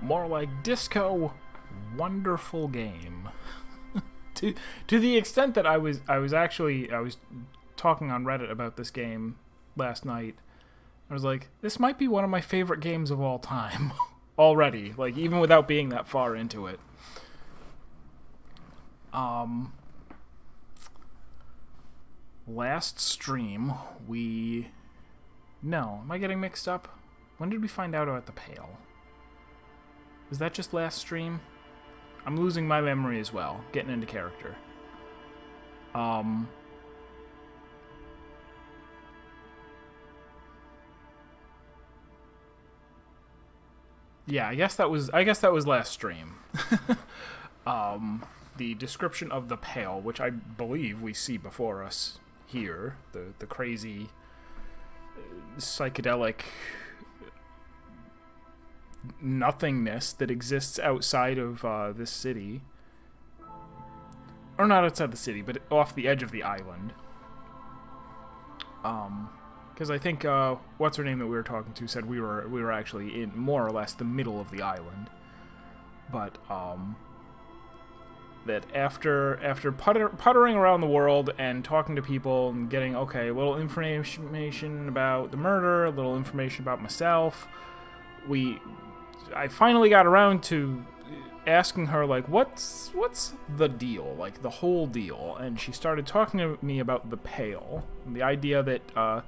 More like disco. Wonderful game. to the extent that I was talking on Reddit about this game last night. I was like, this might be one of my favorite games of all time already, like even without being that far into it. Last stream no, am I getting mixed up? When did we find out about the Pale? Was that just last stream? I'm losing my memory as well, getting into character. Yeah, I guess that was last stream. The description of the Pale, which I believe we see before us here, the crazy psychedelic nothingness that exists outside of this city. Or not outside the city, but off the edge of the island. Because I think, what's her name that we were talking to said we were actually in more or less the middle of the island. But, that after puttering around the world and talking to people and getting, okay, a little information about the murder, a little information about myself, I finally got around to asking her, like, what's the deal, like, the whole deal, and she started talking to me about the Pale, and the idea that, I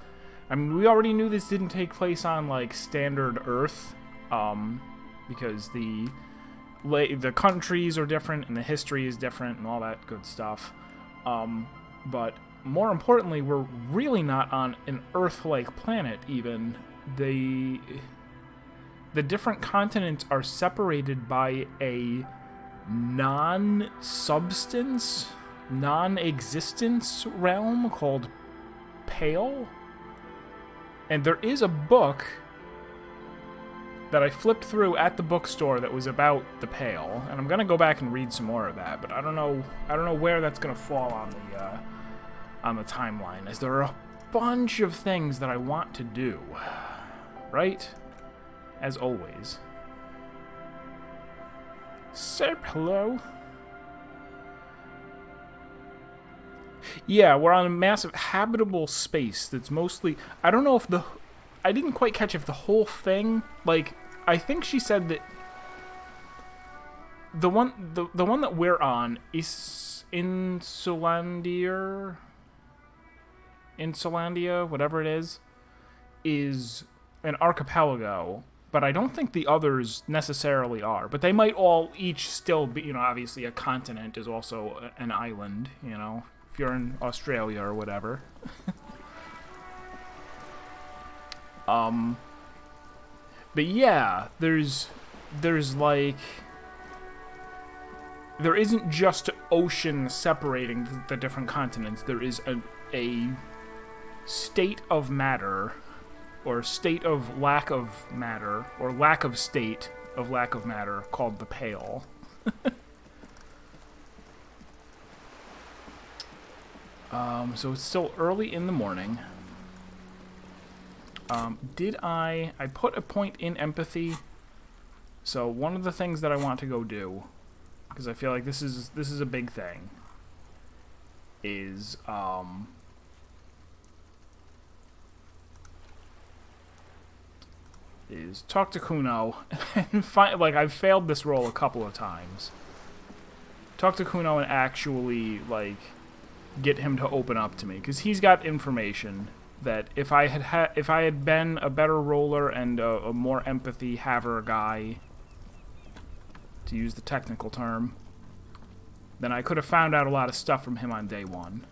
mean, we already knew this didn't take place on, like, standard Earth, because the countries are different, and the history is different, and all that good stuff, but more importantly, we're really not on an Earth-like planet, even. The different continents are separated by a non-substance, non-existence realm called Pale. And there is a book that I flipped through at the bookstore that was about the Pale, and I'm gonna go back and read some more of that, but I don't know where that's gonna fall on the timeline, as there are a bunch of things that I want to do, right? As always. Sir, hello. Yeah, we're on a massive habitable space that's mostly... I don't know if I didn't quite catch if the whole thing... Like, I think she said that... The one that we're on is Insulandia, whatever it is an archipelago, but I don't think the others necessarily are. But they might all each still be, obviously a continent is also an island, if you're in Australia or whatever. But yeah, there's like... There isn't just ocean separating the different continents. There is a state of matter, or state of lack of matter, or lack of state of lack of matter, called the Pale. So it's still early in the morning. I put a point in empathy, so one of the things that I want to go do, because I feel like this is a big thing, is talk to Kuno and find, like, I've failed this role a couple of times. Talk to Kuno and actually, like, get him to open up to me, because he's got information that if I had been a better roller and a more empathy haver guy, to use the technical term, then I could have found out a lot of stuff from him on day one.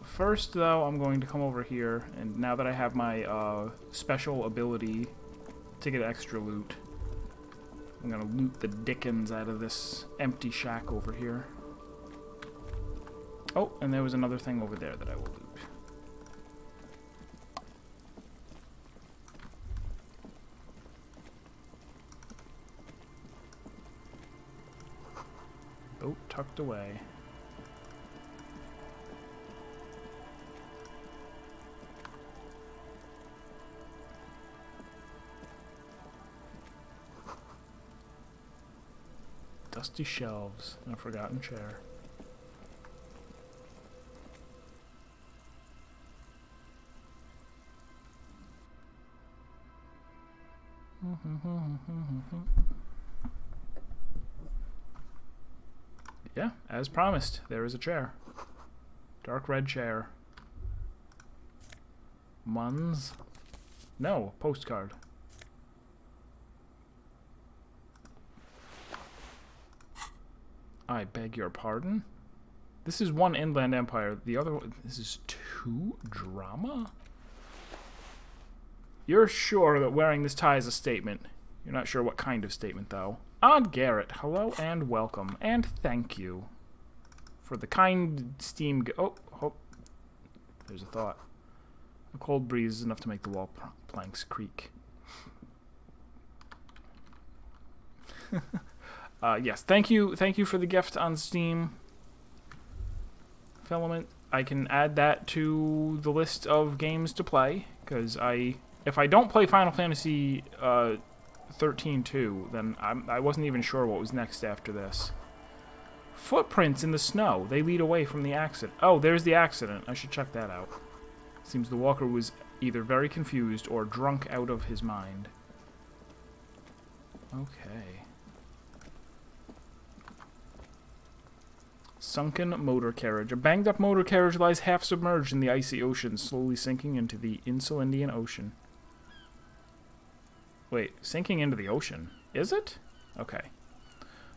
First, though, I'm going to come over here, and now that I have my special ability to get extra loot, I'm going to loot the dickens out of this empty shack over here. Oh, and there was another thing over there that I will loot. Oh, tucked away. Dusty shelves and a forgotten chair. Yeah, as promised, there is a chair. Dark red chair. Muns? No, postcard. I beg your pardon? This is one Inland Empire. The other one... This is 2 drama? You're sure that wearing this tie is a statement. You're not sure what kind of statement, though. Odd Garrett, hello and welcome. And thank you for the kind steam... Oh, there's a thought. A cold breeze is enough to make the wall planks creak. Yes, thank you for the gift on Steam. Filament. I can add that to the list of games to play, because if I don't play Final Fantasy 13-2, then I wasn't even sure what was next after this. Footprints in the snow. They lead away from the accident. Oh, there's the accident. I should check that out. Seems the walker was either very confused or drunk out of his mind. Okay. Sunken motor carriage. A banged-up motor carriage lies half submerged in the icy ocean, slowly sinking into the Insulindian Ocean. Wait, sinking into the ocean? Is it? Okay.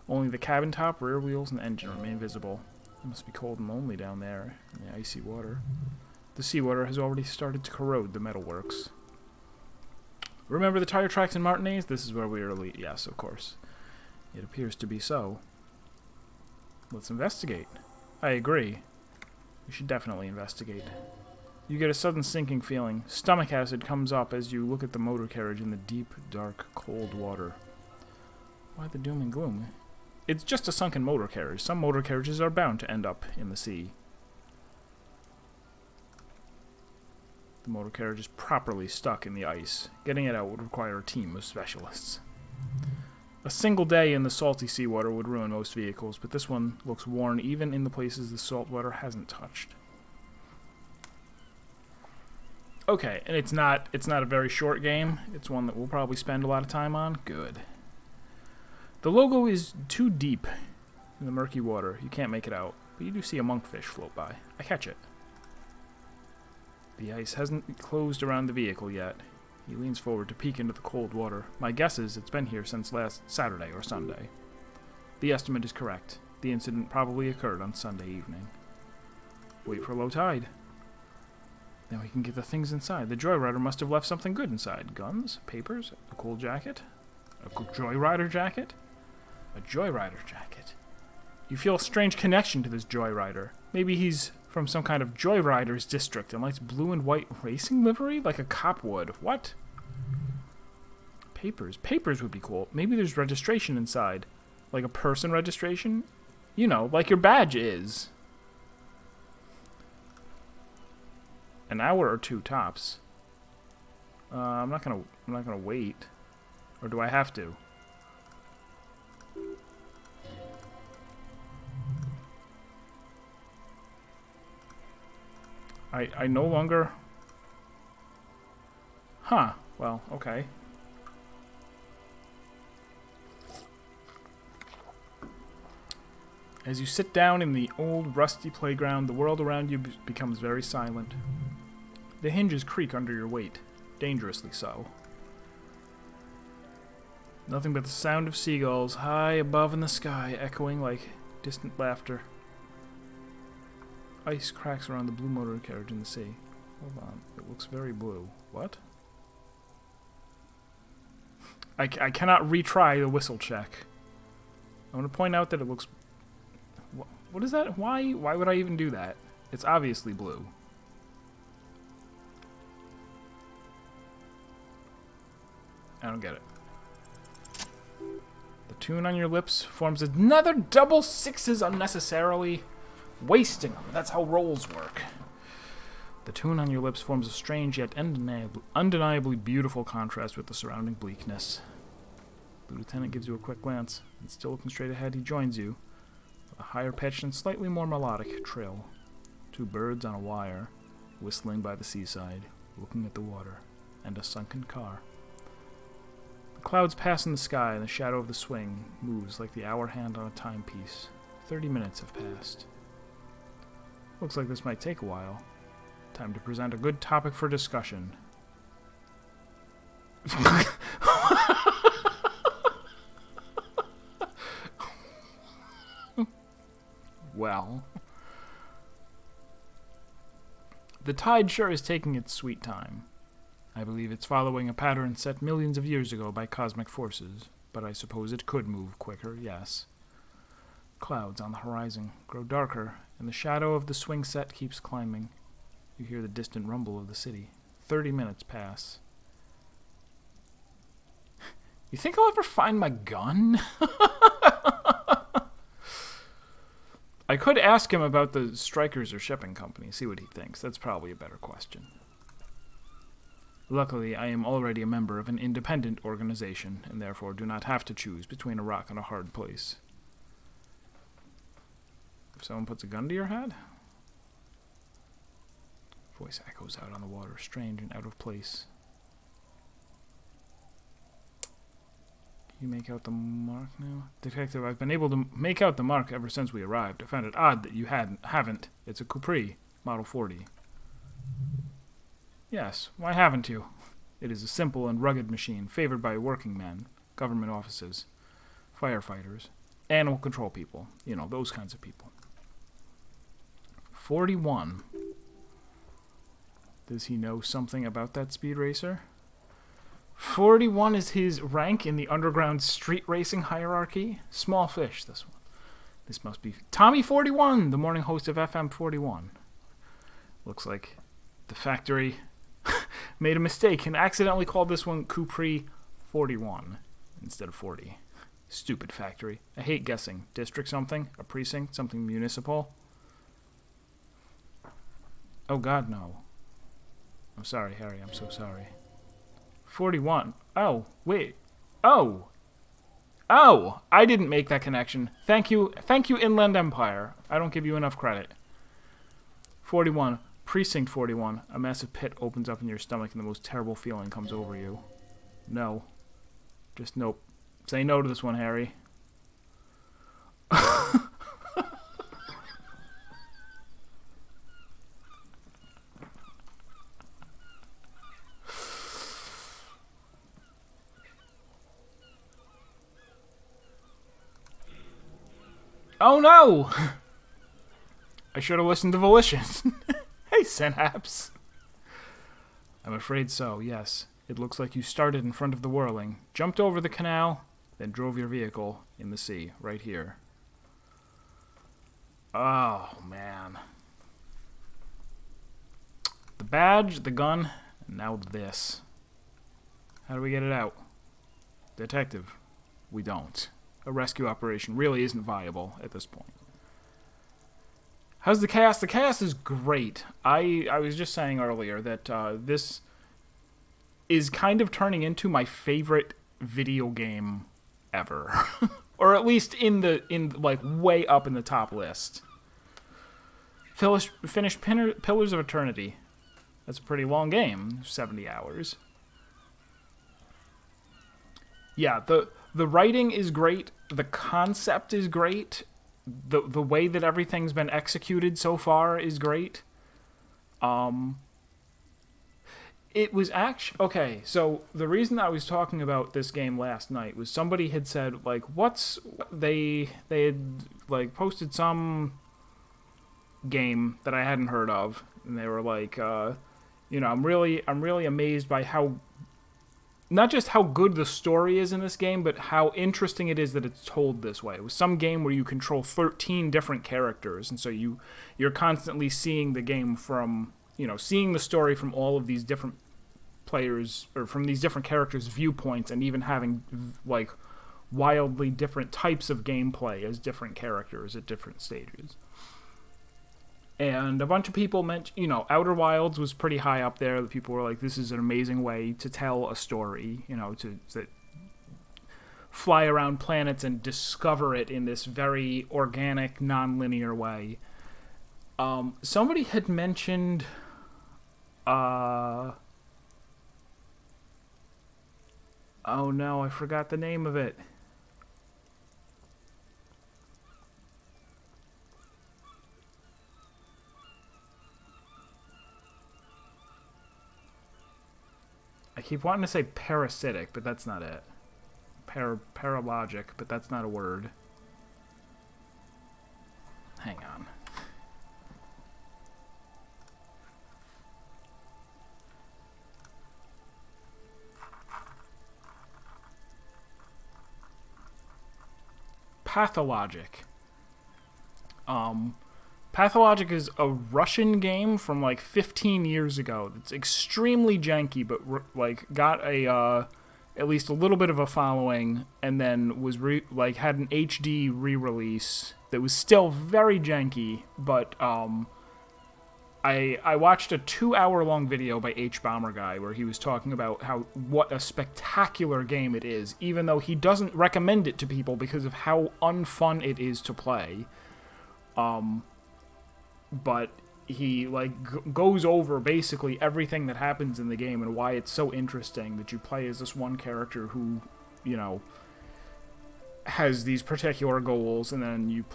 Only the cabin top, rear wheels, and engine remain visible. It must be cold and lonely down there in the icy water. The seawater has already started to corrode the metalworks. Remember the tire tracks in Martinez? This is where we are elite. Yes, of course. It appears to be so. Let's investigate. I agree. We should definitely investigate. You get a sudden sinking feeling. Stomach acid comes up as you look at the motor carriage in the deep, dark, cold water. Why the doom and gloom? It's just a sunken motor carriage. Some motor carriages are bound to end up in the sea. The motor carriage is properly stuck in the ice. Getting it out would require a team of specialists. A single day in the salty seawater would ruin most vehicles, but this one looks worn even in the places the salt water hasn't touched. Okay, and it's not a very short game. It's one that we'll probably spend a lot of time on. Good. The logo is too deep in the murky water. You can't make it out, but you do see a monkfish float by. I catch it. The ice hasn't closed around the vehicle yet. He leans forward to peek into the cold water. My guess is it's been here since last Saturday or Sunday. The estimate is correct. The incident probably occurred on Sunday evening. Wait for low tide. Then we can get the things inside. The Joyrider must have left something good inside. Guns, papers, a cool jacket. A Joyrider jacket? A Joyrider jacket. You feel a strange connection to this Joyrider. Maybe he's from some kind of Joyriders district and likes blue and white racing livery like a cop would. What? Papers. Papers would be cool. Maybe there's registration inside. Like a person registration? You know, like your badge is. An hour or two tops. I'm not gonna wait. Or do I have to? I no longer... Huh. Well, okay. As you sit down in the old, rusty playground, the world around you becomes very silent. The hinges creak under your weight. Dangerously so. Nothing but the sound of seagulls high above in the sky, echoing like distant laughter. Ice cracks around the blue motor carriage in the sea. Hold on. It looks very blue. What? I cannot retry the whistle check. I want to point out that it looks... What is that? Why would I even do that? It's obviously blue. I don't get it. The tune on your lips forms another double sixes unnecessarily. Wasting them. That's how rolls work. The tune on your lips forms a strange yet undeniably beautiful contrast with the surrounding bleakness. The lieutenant gives you a quick glance, and still looking straight ahead, he joins you. A higher pitched and slightly more melodic trill. Two birds on a wire, whistling by the seaside, looking at the water, and a sunken car. The clouds pass in the sky, and the shadow of the swing moves like the hour hand on a timepiece. 30 minutes have passed. Looks like this might take a while. Time to present a good topic for discussion. Well, the tide sure is taking its sweet time. I believe it's following a pattern set millions of years ago by cosmic forces, but I suppose it could move quicker, yes. Clouds on the horizon grow darker, and the shadow of the swing set keeps climbing. You hear the distant rumble of the city. 30 minutes pass. You think I'll ever find my gun? I could ask him about the strikers or shipping company, see what he thinks. That's probably a better question. Luckily, I am already a member of an independent organization, and therefore do not have to choose between a rock and a hard place. If someone puts a gun to your head? Voice echoes out on the water, strange and out of place. You make out the mark now? Detective, I've been able to make out the mark ever since we arrived. I found it odd that you haven't. It's a Capri, Model 40. Yes, why haven't you? It is a simple and rugged machine, favored by working men, government offices, firefighters, animal control people. You know, those kinds of people. 41. Does he know something about that speed racer? 41 is his rank in the underground street racing hierarchy. Small fish, this one. This must be Tommy 41, the morning host of FM 41. Looks like the factory made a mistake and accidentally called this one Capri 41 instead of 40. Stupid factory. I hate guessing. District something? A precinct? Something municipal? Oh God, no. I'm sorry, Harry. I'm so sorry. 41. Oh, wait. Oh! Oh! I didn't make that connection. Thank you, Inland Empire. I don't give you enough credit. 41. Precinct 41. A massive pit opens up in your stomach and the most terrible feeling comes over you. No. Just nope. Say no to this one, Harry. Oh no! I should have listened to Volition. Hey, Synapse. I'm afraid so, yes. It looks like you started in front of the whirling, jumped over the canal, then drove your vehicle in the sea, right here. Oh, man. The badge, the gun, and now this. How do we get it out? Detective, we don't. A rescue operation really isn't viable at this point. How's the cast? The cast is great. I was just saying earlier that this is kind of turning into my favorite video game ever. Or at least in like way up in the top list. Finished Pillars of Eternity. That's a pretty long game, 70 hours. Yeah, the writing is great. The concept is great. The way that everything's been executed so far is great. It was actually... Okay, so the reason I was talking about this game last night was somebody had said, like, they had, like, posted some game that I hadn't heard of, and they were like, you know, I'm really amazed by how... Not just how good the story is in this game, but how interesting it is that it's told this way. It was some game where you control 13 different characters, and so you're constantly seeing the game from, you know, seeing the story from all of these different players, or from these different characters' viewpoints, and even having, like, wildly different types of gameplay as different characters at different stages. And a bunch of people mentioned, you know, Outer Wilds was pretty high up there. People were like, this is an amazing way to tell a story, you know, that fly around planets and discover it in this very organic, non-linear way. Somebody had mentioned oh no, I forgot the name of it. I keep wanting to say parasitic, but that's not it. Paralogic, but that's not a word. Hang on. Pathologic. Pathologic is a Russian game from like 15 years ago. It's extremely janky, but like got a at least a little bit of a following, and then was had an HD re-release that was still very janky. But I watched a 2-hour-long video by H-Bomber Guy where he was talking about what a spectacular game it is, even though he doesn't recommend it to people because of how unfun it is to play. But he goes over basically everything that happens in the game and why it's so interesting that you play as this one character who, has these particular goals, and then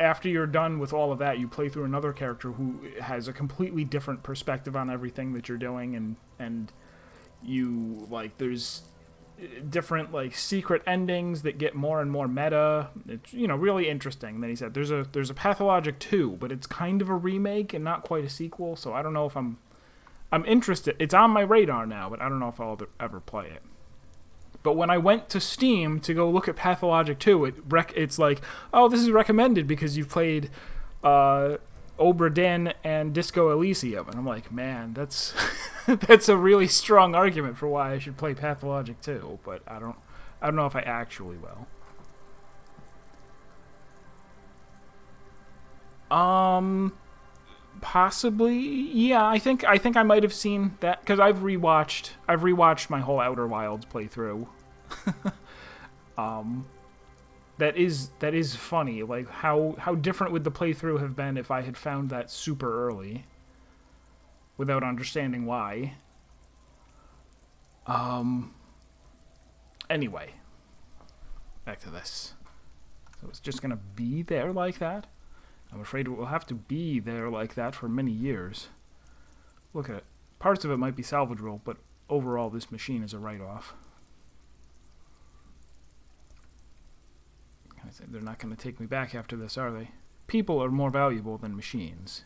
after you're done with all of that, you play through another character who has a completely different perspective on everything that you're doing, and you there's different secret endings that get more and more meta. It's really interesting. And then he said there's a Pathologic 2, but it's kind of a remake and not quite a sequel, so I don't know if I'm interested. It's on my radar now, but I don't know if I'll ever play it. But when I went to Steam to go look at Pathologic 2, it's like, oh, this is recommended because you've played Obra Dinn and Disco Elysium. And I'm like, man, that's that's a really strong argument for why I should play Pathologic 2. But I don't know if I actually will. Possibly, yeah. I think I might have seen that because I've rewatched my whole Outer Wilds playthrough. That is funny. Like how different would the playthrough have been if I had found that super early, without understanding why. Anyway, back to this. So it's just gonna be there like that. I'm afraid it will have to be there like that for many years. Look at it. Parts of it might be salvageable, but overall this machine is a write-off. They're not going to take me back after this, are they? People are more valuable than machines.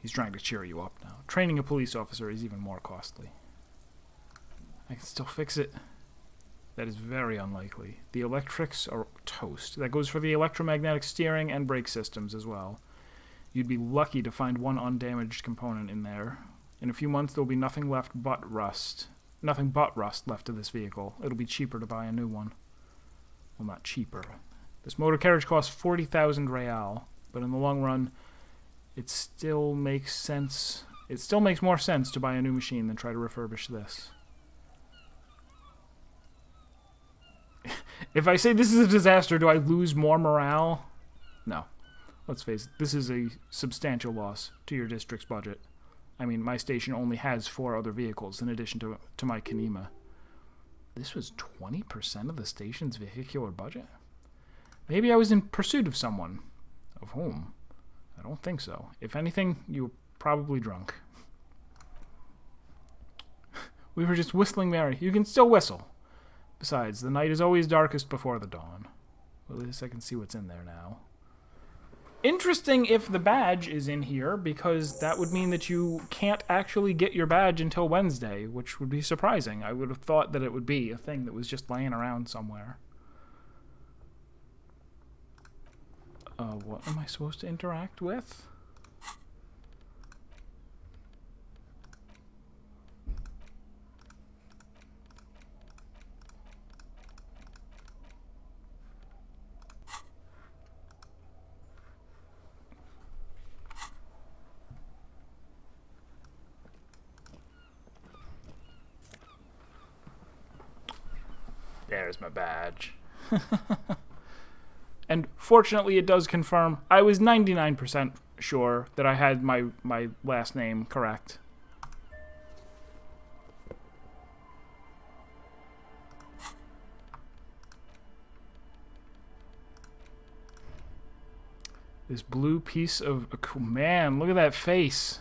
He's trying to cheer you up now. Training a police officer is even more costly. I can still fix it. That is very unlikely. The electrics are toast. That goes for the electromagnetic steering and brake systems as well. You'd be lucky to find one undamaged component in there. In a few months, there'll be nothing but rust left of this vehicle. It'll be cheaper to buy a new one. Well, not cheaper. This motor carriage costs 40,000 real, but in the long run, it still makes sense. It still makes more sense to buy a new machine than try to refurbish this. If I say this is a disaster, do I lose more morale? No. Let's face it, this is a substantial loss to your district's budget. I mean, my station only has 4 other vehicles in addition to my Kanema. This was 20% of the station's vehicular budget? Maybe I was in pursuit of someone. Of whom? I don't think so. If anything, you were probably drunk. We were just whistling merry. You can still whistle. Besides, the night is always darkest before the dawn. Well, at least I can see what's in there now. Interesting if the badge is in here, because that would mean that you can't actually get your badge until Wednesday, which would be surprising. I would have thought that it would be a thing that was just laying around somewhere. What am I supposed to interact with? There's my badge. And fortunately, it does confirm. I was 99% sure that I had my last name correct. This blue piece of... Man, look at that face.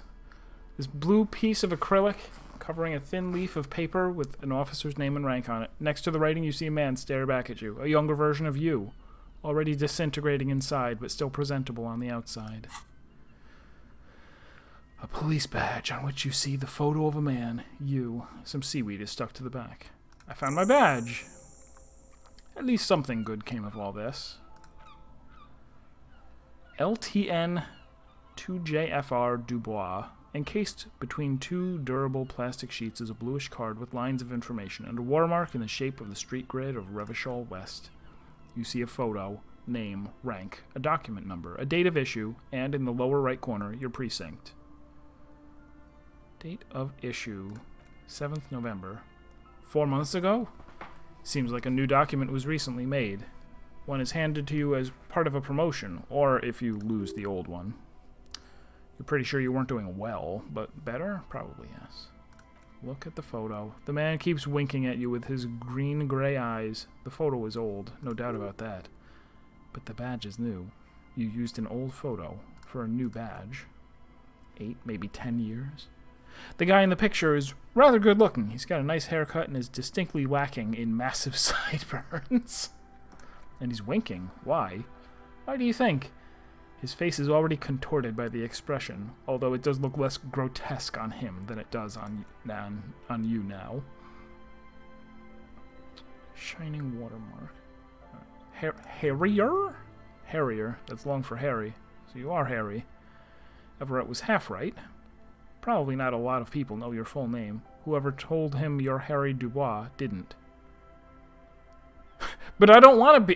This blue piece of acrylic covering a thin leaf of paper with an officer's name and rank on it. Next to the writing, you see a man stare back at you. A younger version of you. Already disintegrating inside, but still presentable on the outside. A police badge on which you see the photo of a man. You. Some seaweed is stuck to the back. I found my badge. At least something good came of all this. LTN 2JFR Dubois. Encased between two durable plastic sheets is a bluish card with lines of information and a watermark in the shape of the street grid of Revachol West. You see a photo, name, rank, a document number, a date of issue, and in the lower right corner, your precinct. Date of issue, 7th November. 4 months ago? Seems like a new document was recently made. One is handed to you as part of a promotion, or if you lose the old one. You're pretty sure you weren't doing well, but better? Probably yes. Look at the photo. The man keeps winking at you with his green-gray eyes. The photo is old, no doubt about that. But the badge is new. You used an old photo for a new badge. 8, maybe 10 years? The guy in the picture is rather good-looking. He's got a nice haircut and is distinctly lacking in massive sideburns. And he's winking. Why? Why do you think? His face is already contorted by the expression, although it does look less grotesque on him than it does on you now. Shining watermark. Harrier? Harrier. That's long for Harry. So you are Harry. Everett was half right. Probably not a lot of people know your full name. Whoever told him you're Harry Dubois didn't. But I don't want to be...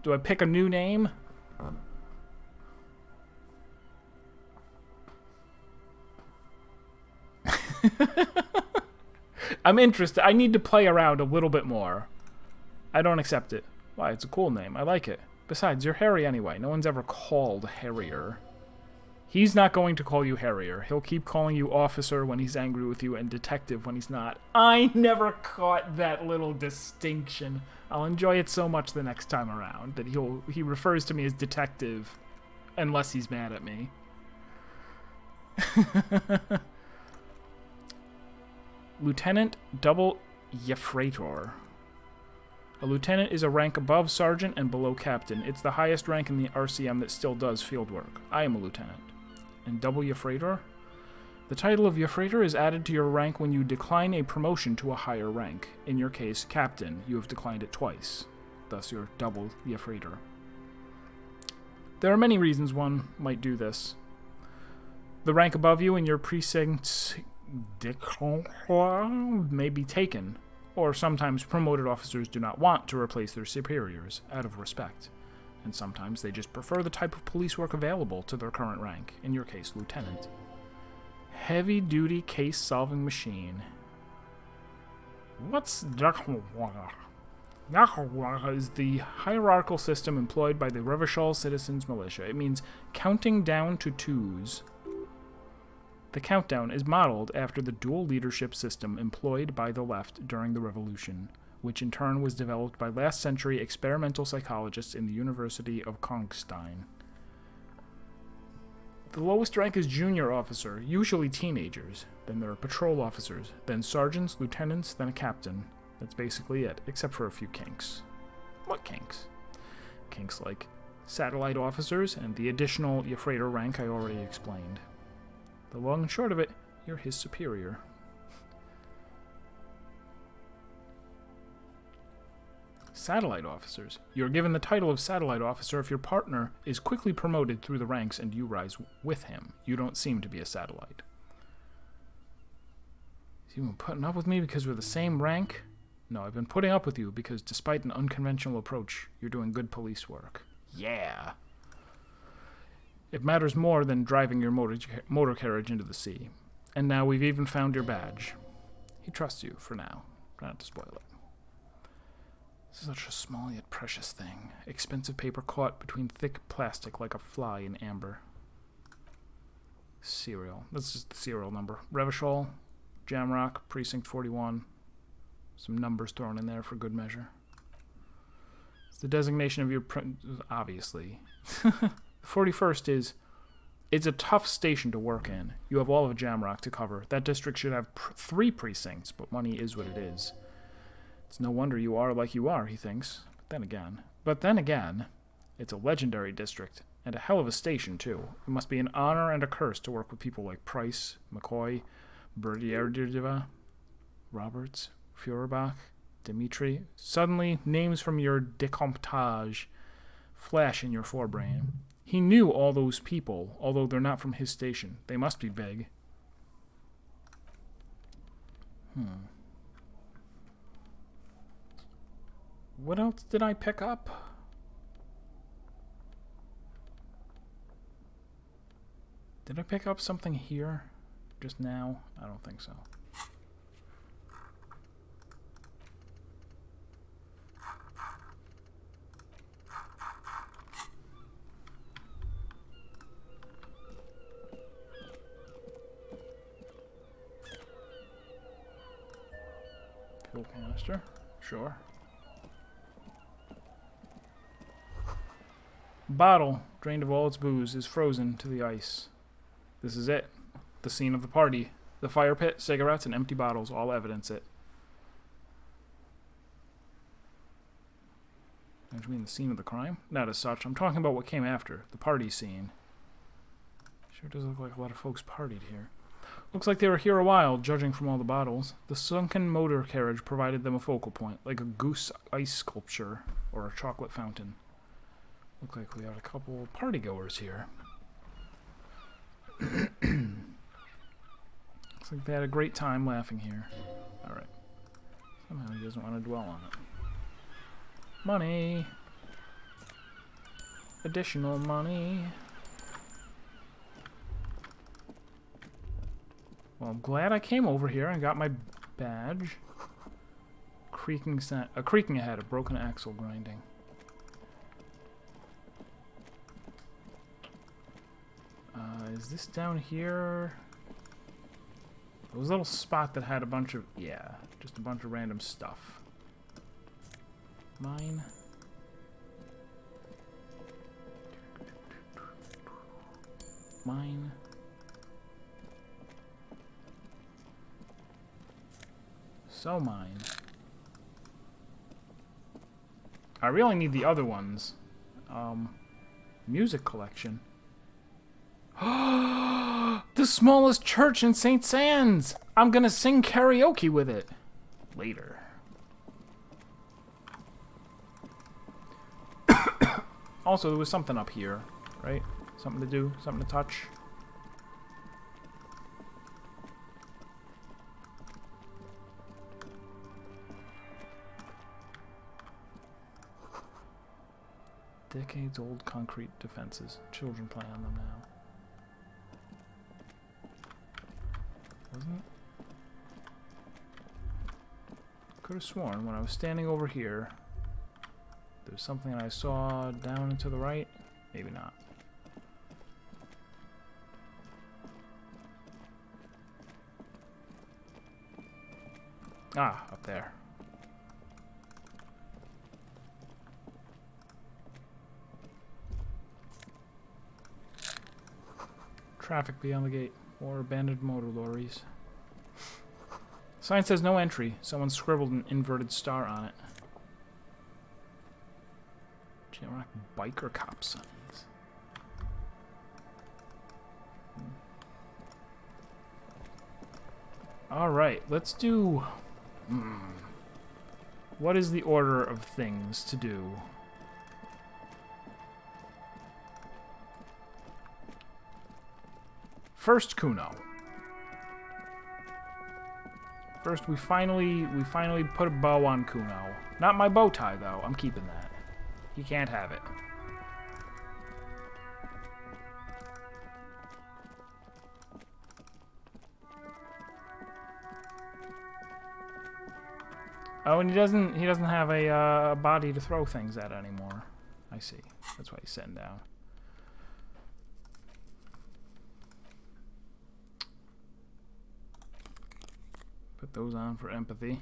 Do I pick a new name? I'm interested. I need to play around a little bit more. I don't accept it. Why? It's a cool name. I like it. Besides, you're Harry anyway. No one's ever called Harrier. He's not going to call you Harrier. He'll keep calling you officer when he's angry with you and detective when he's not. I never caught that little distinction. I'll enjoy it so much the next time around that he refers to me as detective unless he's mad at me. Lieutenant Double Yefreitor. A lieutenant is a rank above sergeant and below captain. It's the highest rank in the RCM that still does field work. I am a lieutenant. And Double Yefreitor? The title of Yefreitor is added to your rank when you decline a promotion to a higher rank. In your case, captain. You have declined it twice. Thus, you're Double Yefreitor. There are many reasons one might do this. The rank above you in your precinct's may be taken, or sometimes promoted officers do not want to replace their superiors out of respect, and sometimes they just prefer the type of police work available to their current rank, in your case, lieutenant. Heavy-duty case-solving machine. What's Dakhwaga? Dakhwaga is the hierarchical system employed by the Revachol Citizens Militia. It means counting down to twos. The countdown is modeled after the dual leadership system employed by the left during the Revolution, which in turn was developed by last-century experimental psychologists in the University of Kongstein. The lowest rank is junior officer, usually teenagers. Then there are patrol officers, then sergeants, lieutenants, then a captain. That's basically it, except for a few kinks. What kinks? Kinks like satellite officers and the additional Yefreitor rank I already explained. The long and short of it, you're his superior. Satellite officers. You're given the title of satellite officer if your partner is quickly promoted through the ranks and you rise with him. You don't seem to be a satellite. So you've been putting up with me because we're the same rank? No, I've been putting up with you because despite an unconventional approach, you're doing good police work. Yeah! It matters more than driving your motor carriage into the sea. And now we've even found your badge. He trusts you, for now. Try not to spoil it. Such a small yet precious thing. Expensive paper caught between thick plastic like a fly in amber. Serial. This is the serial number. Revachol, Jamrock, Precinct 41. Some numbers thrown in there for good measure. It's the designation of your... obviously. 41st is... It's a tough station to work in. You have all of Jamrock to cover. That district should have 3 precincts, but money is what it is. It's no wonder you are like you are, he thinks. But then again, it's a legendary district, and a hell of a station, too. It must be an honor and a curse to work with people like Price, McCoy, Berdierdeva, Roberts, Feuerbach, Dimitri. Suddenly, names from your decomptage flash in your forebrain. He knew all those people, although they're not from his station. They must be big. What else did I pick up? Did I pick up something here just now? I don't think so. Fuel canister, sure. Bottle, drained of all its booze, is frozen to the ice. This is it. The scene of the party. The fire pit, cigarettes, and empty bottles all evidence it. What do you mean, the scene of the crime? Not as such. I'm talking about what came after. The party scene. Sure does look like a lot of folks partied here. Looks like they were here a while, judging from all the bottles. The sunken motor carriage provided them a focal point, like a goose ice sculpture or a chocolate fountain. Look like we got a couple partygoers here. Looks like they had a great time laughing here. Alright. Somehow he doesn't want to dwell on it. Money! Additional money! Well, I'm glad I came over here and got my badge. Creaking ahead, a broken axle grinding. Is this down here? There was a little spot that had a bunch of... yeah, just a bunch of random stuff. Mine. Mine. So mine. I really need the other ones. Music collection. The smallest church in St. Sands! I'm gonna sing karaoke with it. Later. Also, there was something up here, right? Something to do, something to touch. Decades-old concrete defenses. Children play on them now. Wasn't it? Could have sworn when I was standing over here, there's something I saw down and to the right. Maybe not. Ah, up there. Traffic beyond the gate. Or abandoned motor lorries. Sign says no entry. Someone scribbled an inverted star on it. Jamrock biker cop signs. Alright, let's do... What is the order of things to do? First, Kuno. First, we finally put a bow on Kuno. Not my bow tie, though. I'm keeping that. He can't have it. Oh, and he doesn't have a body to throw things at anymore. I see. That's why he's sitting down. Put those on for empathy.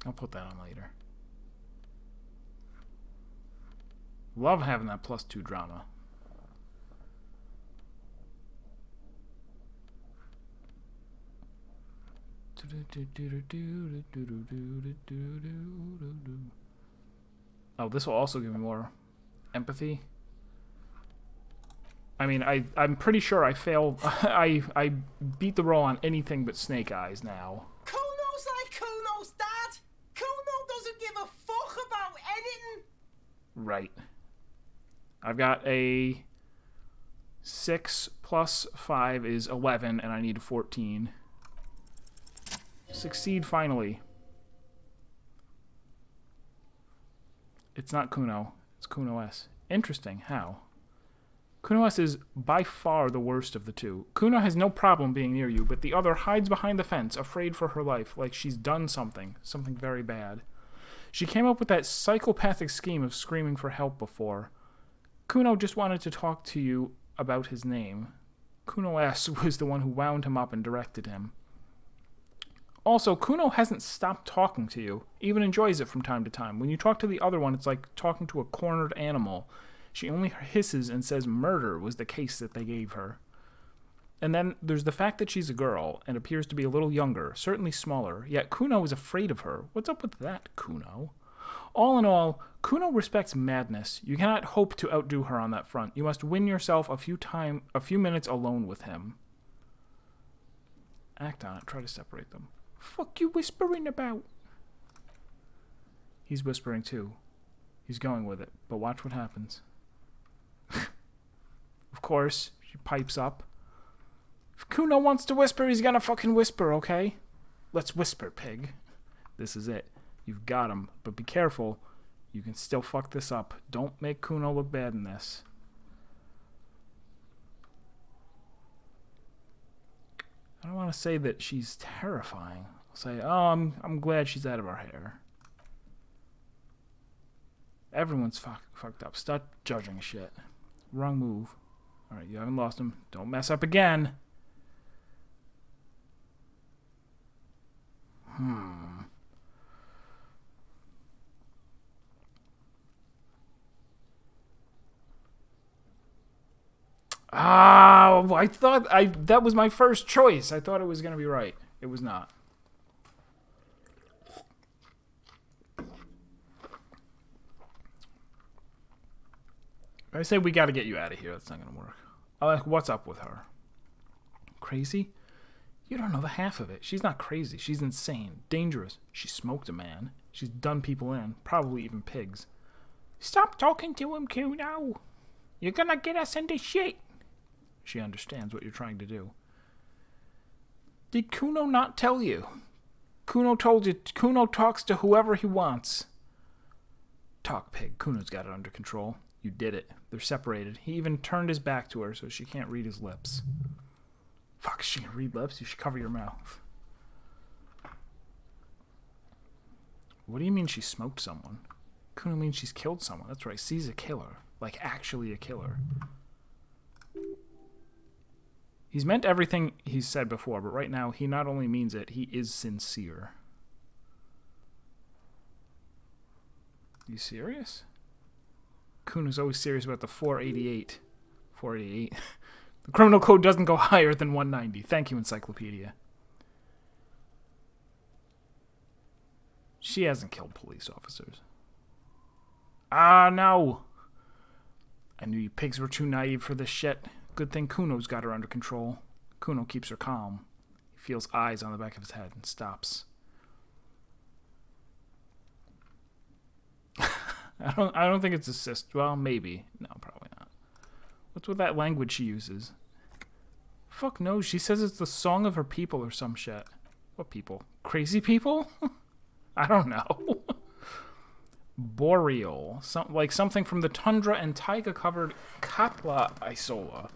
I'll put that on later. Love having that +2 drama. Oh, this will also give me more empathy. I mean, I'm pretty sure I fail. I beat the roll on anything but Snake Eyes now. Kuno's like Kuno's dad. Kuno doesn't give a fuck about anything. Right. I've got a 6 + 5 is 11, and I need a 14. Succeed finally. It's not Kuno. It's Kuno S. Interesting. How? Kuno S is by far the worst of the two. Kuno has no problem being near you, but the other hides behind the fence, afraid for her life, like she's done something very bad. She came up with that psychopathic scheme of screaming for help before. Kuno just wanted to talk to you about his name. Kuno S was the one who wound him up and directed him. Also, Kuno hasn't stopped talking to you, even enjoys it from time to time. When you talk to the other one, it's like talking to a cornered animal. She only hisses and says murder was the case that they gave her. And then there's the fact that she's a girl and appears to be a little younger, certainly smaller, yet Kuno is afraid of her. What's up with that, Kuno? All in all, Kuno respects madness. You cannot hope to outdo her on that front. You must win yourself a few minutes alone with him. Act on it. Try to separate them. Fuck you whispering about? He's whispering too. He's going with it, but watch what happens. Of course, she pipes up. If Kuno wants to whisper, he's gonna fucking whisper, okay? Let's whisper, pig. This is it. You've got him, but be careful. You can still fuck this up. Don't make Kuno look bad in this. I don't want to say that she's terrifying. I'll say, oh, I'm glad she's out of our hair. Everyone's fucked up. Start judging shit. Wrong move. Alright, you haven't lost him. Don't mess up again. I thought that was my first choice. I thought it was going to be right. It was not. I say we got to get you out of here. That's not going to work. I'm like, what's up with her? Crazy? You don't know the half of it. She's not crazy. She's insane. Dangerous. She smoked a man. She's done people in. Probably even pigs. Stop talking to him, Kuno. You're going to get us into shit. She understands what you're trying to do. Did Kuno not tell you? Kuno told you. Kuno talks to whoever he wants. Talk, pig. Kuno's got it under control. You did it. They're separated. He even turned his back to her so she can't read his lips. Fuck, she can read lips? You should cover your mouth. What do you mean she smoked someone? Kuno means she's killed someone. That's right. She's a killer. Like, actually a killer. He's meant everything he's said before, but right now he not only means it, he is sincere. You serious? Kuno's always serious about the 488. 488. The criminal code doesn't go higher than 190. Thank you, Encyclopedia. She hasn't killed police officers. Ah, no. I knew you pigs were too naive for this shit. Good thing Kuno's got her under control. Kuno keeps her calm. He feels eyes on the back of his head and stops. I don't think it's assist. Well, maybe. No, probably not. What's with that language she uses? Fuck knows. She says it's the song of her people or some shit. What people? Crazy people? I don't know. Boreal. Like something from the tundra and taiga-covered Katla Isola.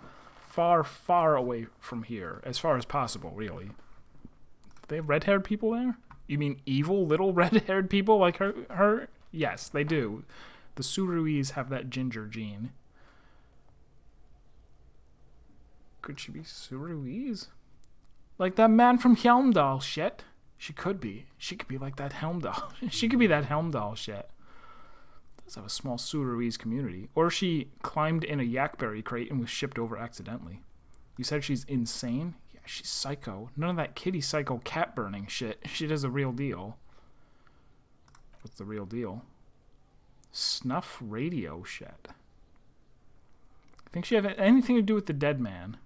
far, far away from here, as far as possible, really. They have red-haired people there? You mean evil little red-haired people like her? Yes, they do. The Suruis have that ginger gene. Could she be Suruis? Like that man from Helmdall shit? She could be. She could be like that Helmdall. She could be that Helmdall shit. Does have a small Suruis community. Or she climbed in a yakberry crate and was shipped over accidentally. You said she's insane? Yeah, she's psycho. None of that kitty psycho cat burning shit. She does a real deal. What's the real deal? Snuff radio shit. I think she had anything to do with the dead man.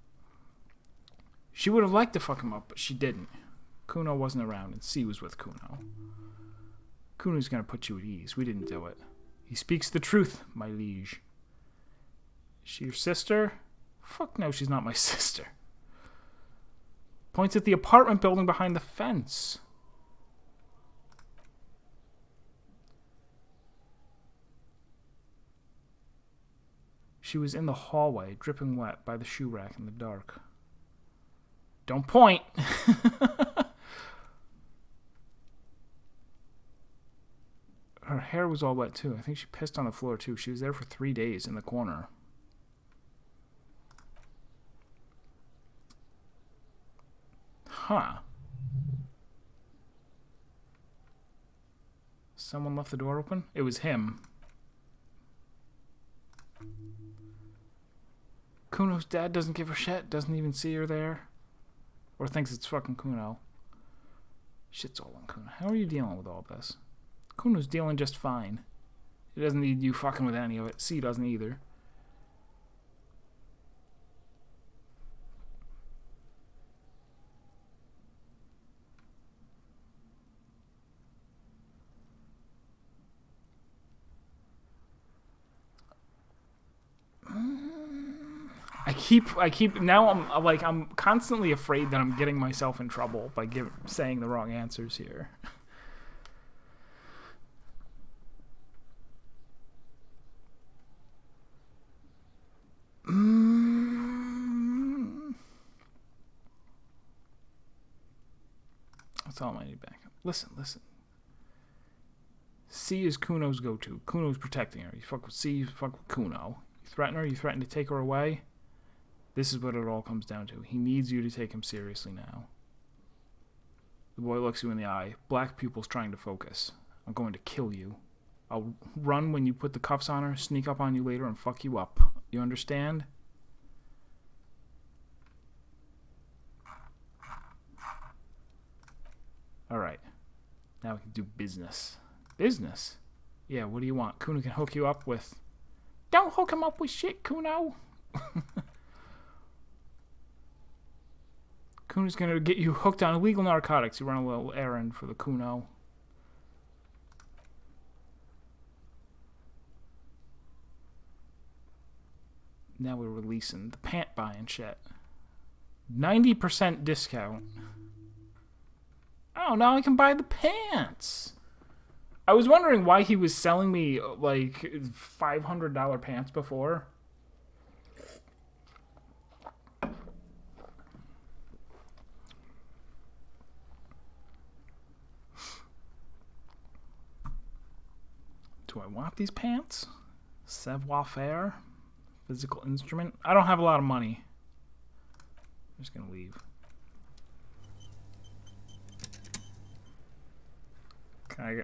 She would have liked to fuck him up, but she didn't. Kuno wasn't around, and C was with Kuno. Kuno's gonna put you at ease. We didn't do it. He speaks the truth, my liege. Is she your sister? Fuck no, she's not my sister. Points at the apartment building behind the fence. She was in the hallway, dripping wet, by the shoe rack in the dark. Don't point! Her hair was all wet, too. I think she pissed on the floor, too. She was there for 3 days in the corner. Huh. Someone left the door open? It was him. Kuno's dad doesn't give a shit, doesn't even see her there. Or thinks it's fucking Kuno. Shit's all on Kuno. How are you dealing with all this? Kuno's dealing just fine. He doesn't need you fucking with any of it. C doesn't either. I keep now I'm constantly afraid that I'm getting myself in trouble by saying the wrong answers here. That's all I need back. Listen. C is Kuno's go-to. Kuno's protecting her. You fuck with C, you fuck with Kuno. You threaten her, you threaten to take her away. This is what it all comes down to. He needs you to take him seriously now. The boy looks you in the eye. Black pupils trying to focus. I'm going to kill you. I'll run when you put the cuffs on her, sneak up on you later, and fuck you up. You understand? Alright. Now we can do business. Business? Yeah, what do you want? Kuno can hook you up with... Don't hook him up with shit, Kuno! Kuno's gonna get you hooked on illegal narcotics. You run a little errand for the Kuno. Now we're releasing the pant buying shit. 90% discount. Oh, now I can buy the pants. I was wondering why he was selling me like $500 pants before. Do I want these pants? Savoir-faire? Physical instrument? I don't have a lot of money. I'm just gonna leave.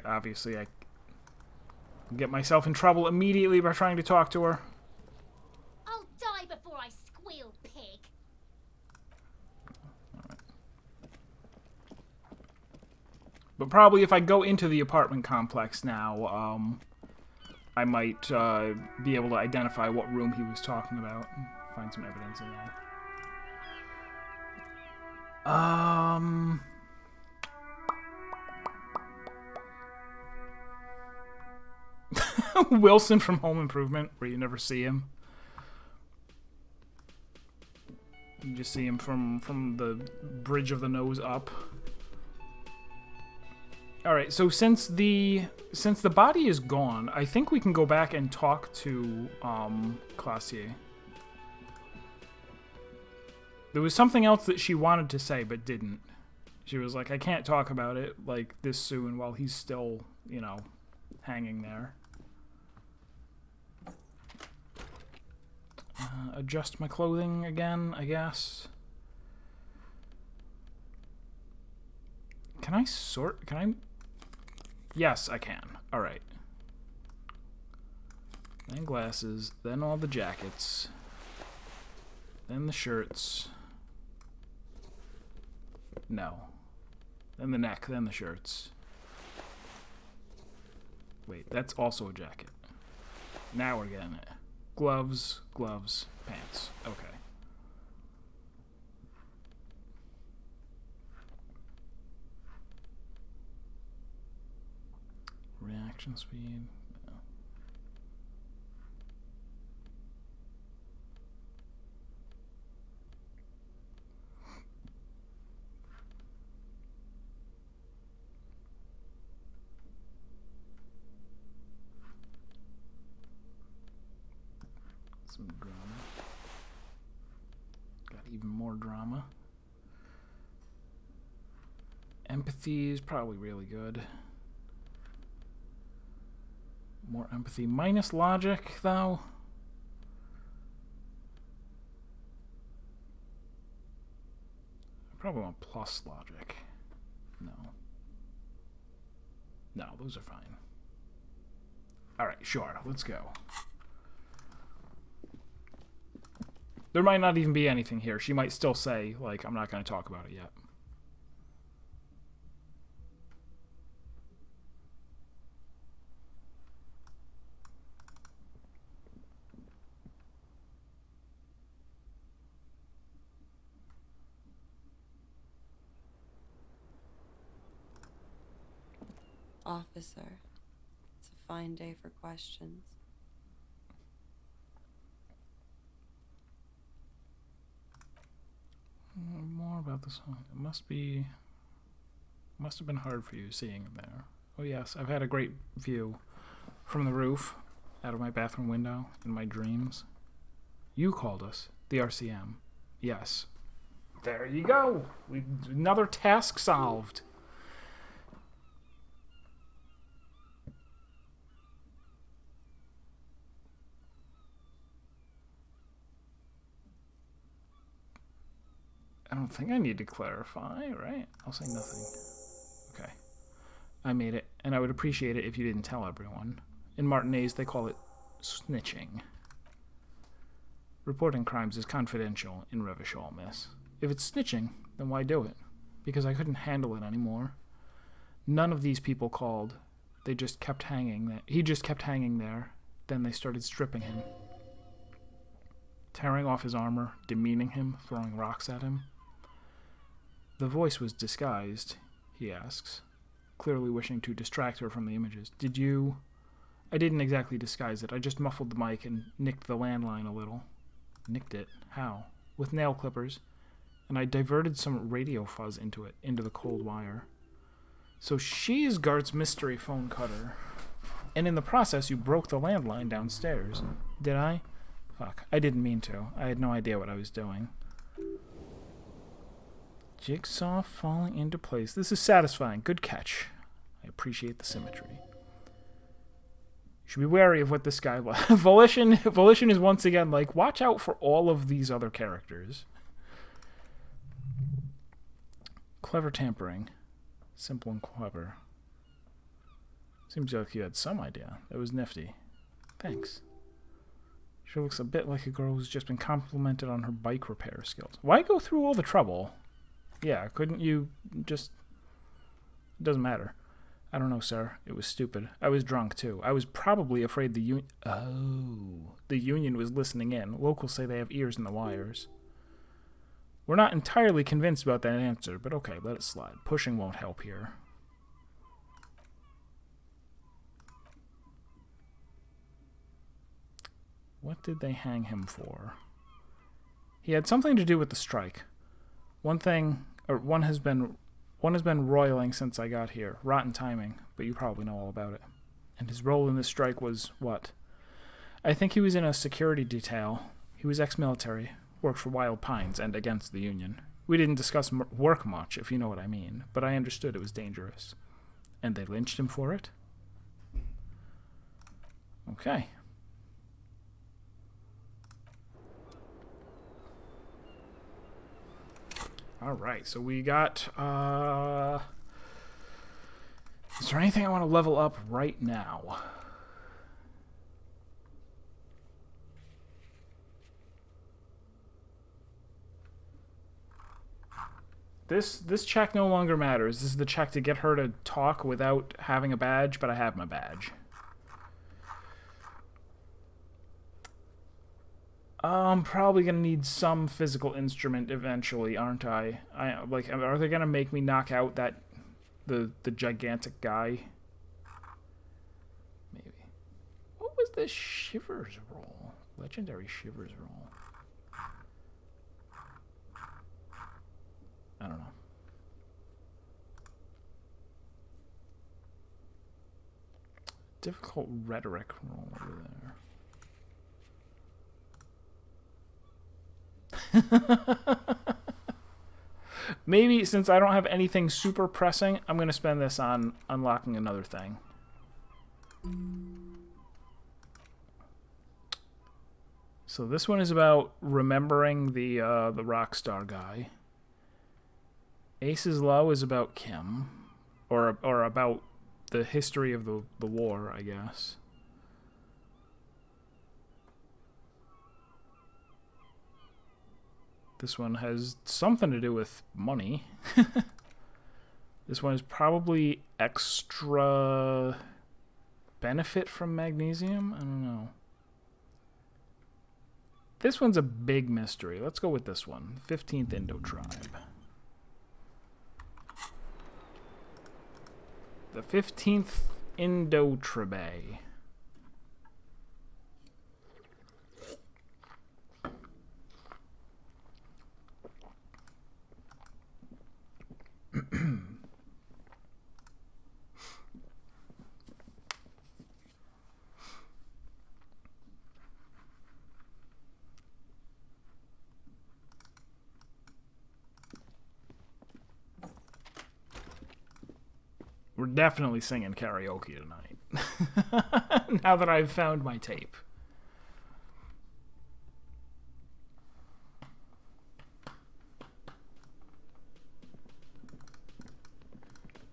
Obviously, I get myself in trouble immediately by trying to talk to her. I'll die before I squeal, pig. Alright. But probably if I go into the apartment complex now, I might be able to identify what room he was talking about and find some evidence in there. Wilson from Home Improvement, where you never see him. You just see him from the bridge of the nose up. Alright, so since the body is gone, I think we can go back and talk to Classier. There was something else that she wanted to say but didn't. She was like, I can't talk about it like this soon while he's still, you know, hanging there. Adjust my clothing again, I guess. Can I sort? Can I? Yes, I can. Alright. Then glasses, then all the jackets, then the shirts. No. Then the neck, then the shirts. Wait, that's also a jacket. Now we're getting it. Gloves, gloves, pants. Okay. Reaction speed. No. Some drama. Got even more drama. Empathy is probably really good. More empathy. Minus logic, though. I probably want plus logic. No. No, those are fine. Alright, sure. Let's go. There might not even be anything here. She might still say, like, I'm not going to talk about it yet. Officer, it's a fine day for questions. More about this one. It must have been hard for you seeing him there. Oh yes, I've had a great view from the roof, out of my bathroom window, in my dreams. You called us, the RCM. Yes. There you go. Another task solved. I don't think I need to clarify, right? I'll say nothing. Okay. I made it, and I would appreciate it if you didn't tell everyone. In Martinez, they call it snitching. Reporting crimes is confidential in Revachol, miss. If it's snitching, then why do it? Because I couldn't handle it anymore. None of these people called. They just kept hanging there. He just kept hanging there. Then they started stripping him. Tearing off his armor, demeaning him, throwing rocks at him. The voice was disguised, he asks, clearly wishing to distract her from the images. Did you... I didn't exactly disguise it. I just muffled the mic and nicked the landline a little. Nicked it? How? With nail clippers. And I diverted some radio fuzz into it, into the cold wire. So she's Gart's mystery phone cutter. And in the process, you broke the landline downstairs. Did I? Fuck. I didn't mean to. I had no idea what I was doing. Jigsaw falling into place. This is satisfying. Good catch. I appreciate the symmetry. Should be wary of what this guy... Volition is once again like, watch out for all of these other characters. Clever tampering. Simple and clever. Seems like you had some idea. That was nifty. Thanks. She looks a bit like a girl who's just been complimented on her bike repair skills. Why go through all the trouble? Yeah, couldn't you just... It doesn't matter. I don't know, sir. It was stupid. I was drunk, too. I was probably afraid the union... Oh. The union was listening in. Locals say they have ears in the wires. We're not entirely convinced about that answer, but okay, let it slide. Pushing won't help here. What did they hang him for? He had something to do with the strike. One has been roiling since I got here. Rotten timing, but you probably know all about it. And his role in this strike was what? I think he was in a security detail. He was ex-military. Worked for Wild Pines and against the Union. We didn't discuss work much, if you know what I mean, but I understood it was dangerous. And they lynched him for it? Okay. Alright, so we got, is there anything I want to level up right now? This check no longer matters. This is the check to get her to talk without having a badge, but I have my badge. I'm probably gonna need some physical instrument eventually, aren't I? Like, are they gonna make me knock out the gigantic guy? Maybe. What was this Shivers roll? Legendary Shivers roll. I don't know. Difficult rhetoric roll over there. Maybe since I don't have anything super pressing, I'm going to spend this on unlocking another thing. So this one is about remembering the Rockstar guy. Ace's Low is about Kim, or about the history of the war, I guess. This one has something to do with money. This one is probably extra benefit from magnesium? I don't know. This one's a big mystery. Let's go with this one. 15th Indo Tribe. The 15th Indo Tribe. We're definitely singing karaoke tonight. Now that I've found my tape.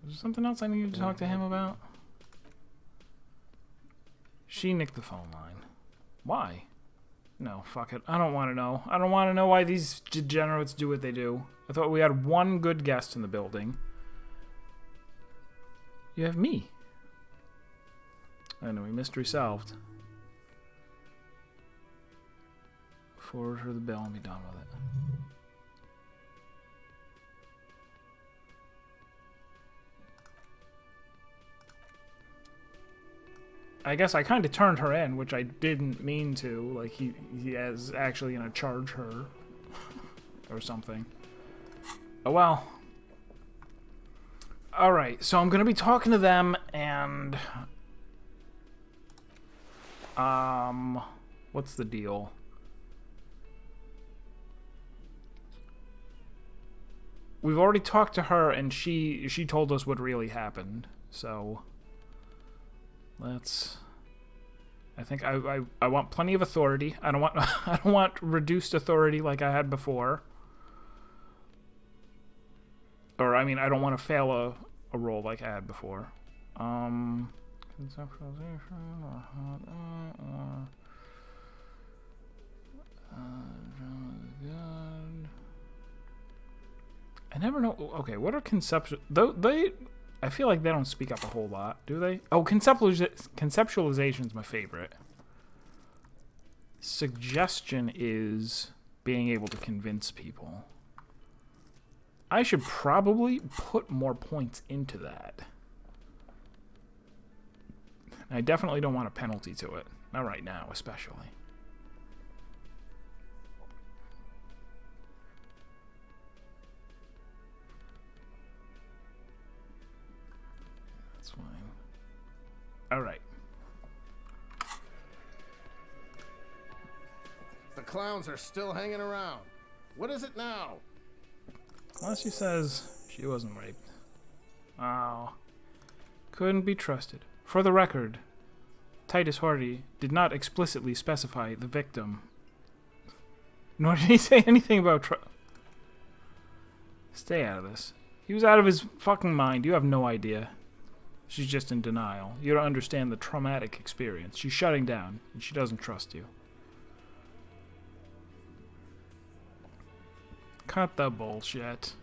Is there something else I need to talk to him about? She nicked the phone line. Why? No, fuck it. I don't want to know. I don't want to know why these degenerates do what they do. I thought we had one good guest in the building. You have me. Anyway, mystery solved. Forward her the bill and be done with it. I guess I kind of turned her in, which I didn't mean to. Like, he is actually going to charge her. Or something. Oh well. Alright, so I'm going to be talking to them, and... what's the deal? We've already talked to her, and she told us what really happened, so... Let's... I think I want plenty of authority. I don't want reduced authority like I had before. Or, I mean, I don't want to fail a roll like I had before. Conceptualization good. I never know. Okay, what are conceptual... I feel like they don't speak up a whole lot, do they? Oh, conceptualization is my favorite. Suggestion is being able to convince people. I should probably put more points into that. I definitely don't want a penalty to it. Not right now, especially. That's fine. All right. The clowns are still hanging around. What is it now? Unless she says she wasn't raped. Oh. Couldn't be trusted. For the record, Titus Hardy did not explicitly specify the victim. Nor did he say anything about Stay out of this. He was out of his fucking mind. You have no idea. She's just in denial. You don't understand the traumatic experience. She's shutting down, and she doesn't trust you. Cut the bullshit.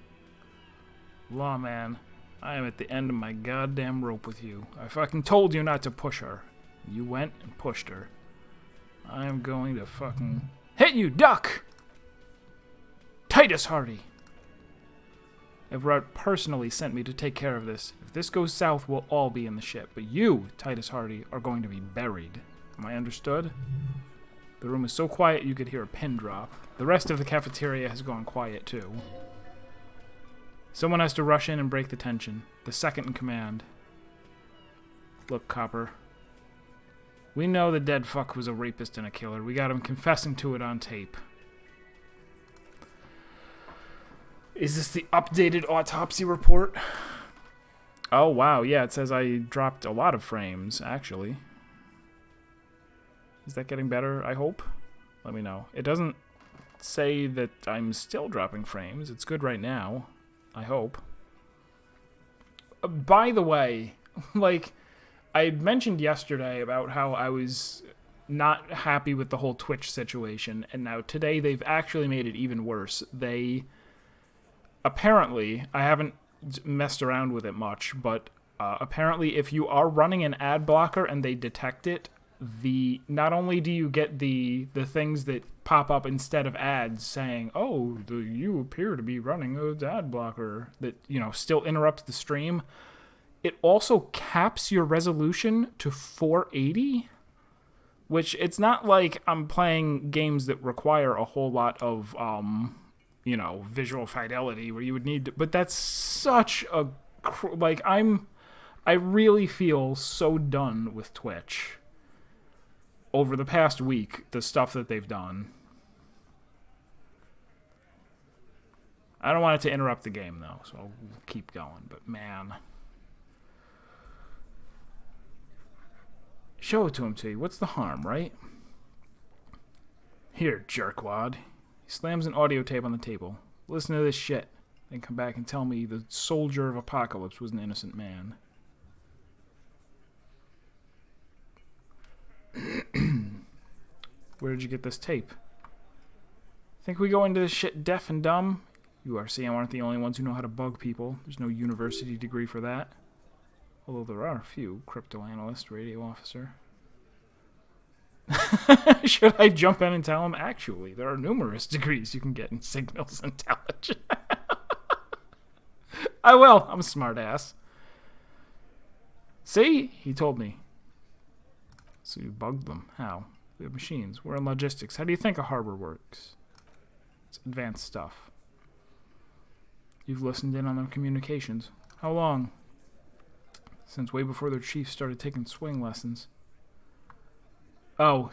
Lawman, I am at the end of my goddamn rope with you. I fucking told you not to push her. You went and pushed her. I am going to fucking hit you, duck! Titus Hardy! Everett personally sent me to take care of this. If this goes south, we'll all be in the ship. But you, Titus Hardy, are going to be buried. Am I understood? The room is so quiet you could hear a pin drop. The rest of the cafeteria has gone quiet, too. Someone has to rush in and break the tension. The second in command. Look, Copper. We know the dead fuck was a rapist and a killer. We got him confessing to it on tape. Is this the updated autopsy report? Oh, wow. Yeah, it says I dropped a lot of frames, actually. Is that getting better, I hope? Let me know. It doesn't say that I'm still dropping frames. It's good right now. I hope. By the way, like, I mentioned yesterday about how I was not happy with the whole Twitch situation, and now today they've actually made it even worse. They... Apparently, I haven't messed around with it much, but apparently if you are running an ad blocker and they detect it, not only do you get the things that pop up instead of ads saying, oh, you appear to be running an ad blocker that, still interrupts the stream, it also caps your resolution to 480, which it's not like I'm playing games that require a whole lot of... visual fidelity where you would need to, but that's such a, I really feel so done with Twitch over the past week, the stuff that they've done. I don't want it to interrupt the game though, so I'll keep going, but man. Show it to him, T. What's the harm, right? Here, jerkwad. He slams an audio tape on the table. Listen to this shit. Then come back and tell me the soldier of apocalypse was an innocent man. Where did you get this tape? Think we go into this shit deaf and dumb? URCM aren't the only ones who know how to bug people. There's no university degree for that. Although there are a few. Crypto analyst, radio officer. Should I jump in and tell him? Actually, there are numerous degrees you can get in signals intelligence. I will. I'm a smart ass. See? He told me. So you bugged them. How? We have machines. We're in logistics. How do you think a harbor works? It's advanced stuff. You've listened in on their communications. How long? Since way before their chief started taking swing lessons. Oh,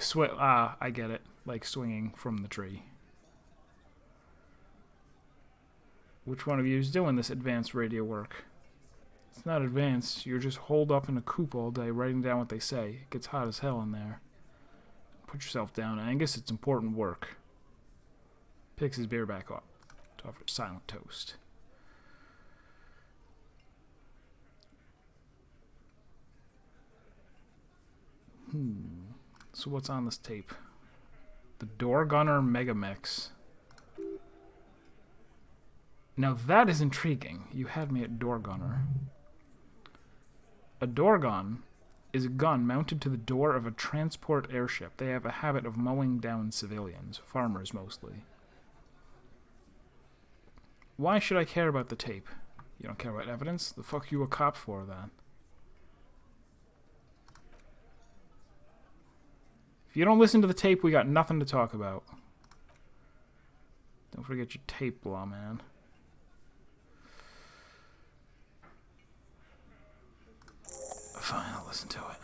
I get it. Like swinging from the tree. Which one of you is doing this advanced radio work? It's not advanced. You're just holed up in a coop all day writing down what they say. It gets hot as hell in there. Put yourself down, Angus. It's important work. Picks his beer back up to offer silent toast. So what's on this tape? The Door Gunner Megamix. Now that is intriguing. You had me at Door Gunner. A door gun is a gun mounted to the door of a transport airship. They have a habit of mowing down civilians, farmers mostly. Why should I care about the tape? You don't care about evidence? The fuck you a cop for, then? If you don't listen to the tape, we got nothing to talk about. Don't forget your tape, lawman. Fine, I'll listen to it.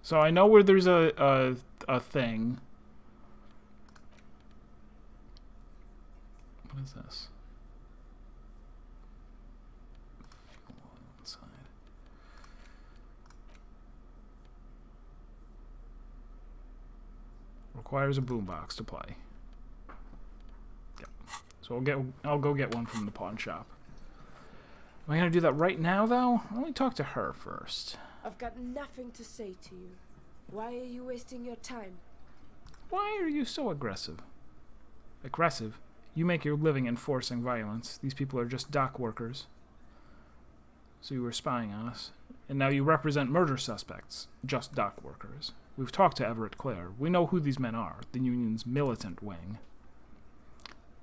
So I know where there's a thing. What is this? Fuel oil inside. Requires a boombox to play. Yep. So I'll go get one from the pawn shop. Am I gonna do that right now though? Let me talk to her first. I've got nothing to say to you. Why are you wasting your time? Why are you so aggressive? Aggressive? You make your living enforcing violence. These people are just dock workers. So you were spying on us. And now you represent murder suspects, just dock workers. We've talked to Everett Clare. We know who these men are, the Union's militant wing.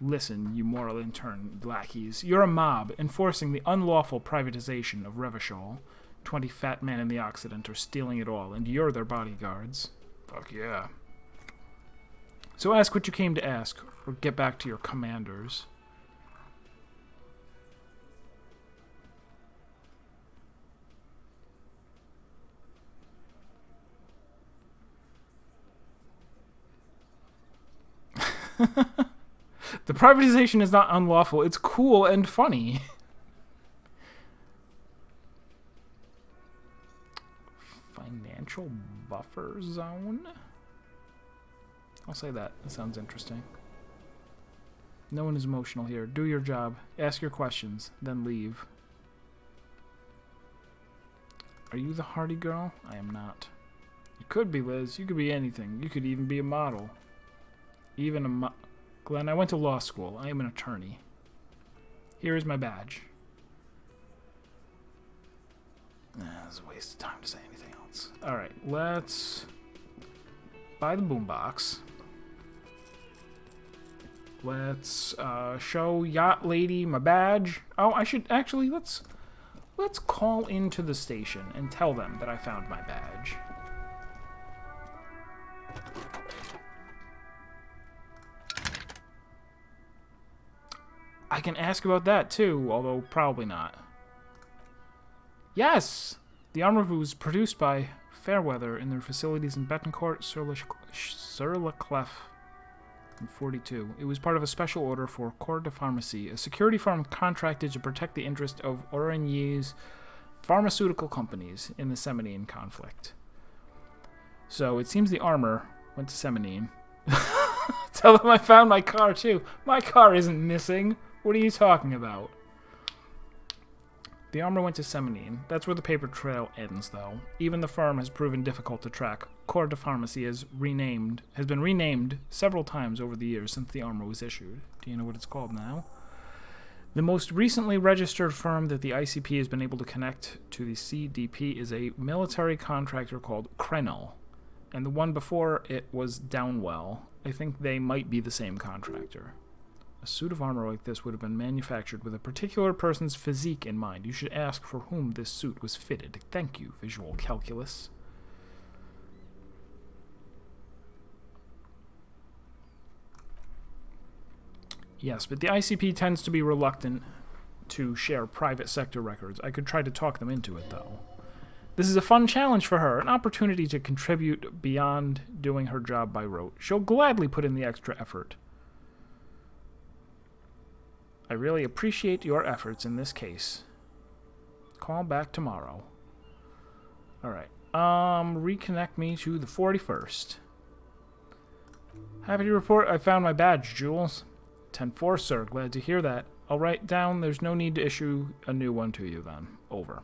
Listen, you moral intern lackeys. You're a mob, enforcing the unlawful privatization of Revachol. 20 fat men in the Occident are stealing it all, and you're their bodyguards. Fuck yeah. So ask what you came to ask, or get back to your commanders. The privatization is not unlawful. It's cool and funny. Financial buffer zone? I'll say that. That sounds interesting. No one is emotional here. Do your job. Ask your questions. Then leave. Are you the Hardy girl? I am not. You could be, Liz. You could be anything. You could even be a model. Even a Glenn, I went to law school. I am an attorney. Here is my badge. It's a waste of time to say anything else. Alright, let's buy the boombox. Let's show Yacht Lady my badge. Oh, I should actually, let's call into the station and tell them that I found my badge. I can ask about that too, although probably not. Yes! The armor was produced by Fairweather in their facilities in Betancourt sur la Clef in 42. It was part of a special order for Corps de Pharmacie, a security firm contracted to protect the interest of Origny's pharmaceutical companies in the Seminine conflict. So it seems the armor went to Seminine. Tell them I found my car too. My car isn't missing. What are you talking about? The armor went to Seminine. That's where the paper trail ends, though. Even the firm has proven difficult to track. Corps de Pharmacie has been renamed several times over the years since the armor was issued. Do you know what it's called now? The most recently registered firm that the ICP has been able to connect to the CDP is a military contractor called Krenel. And the one before it was Downwell. I think they might be the same contractor. A suit of armor like this would have been manufactured with a particular person's physique in mind. You should ask for whom this suit was fitted. Thank you, visual calculus. Yes, but the ICP tends to be reluctant to share private sector records. I could try to talk them into it, though. This is a fun challenge for her, an opportunity to contribute beyond doing her job by rote. She'll gladly put in the extra effort. I really appreciate your efforts in this case. Call back tomorrow. Alright. Reconnect me to the 41st. Happy to report I found my badge, Jules. 10-4, sir. Glad to hear that. I'll write down there's no need to issue a new one to you then. Over.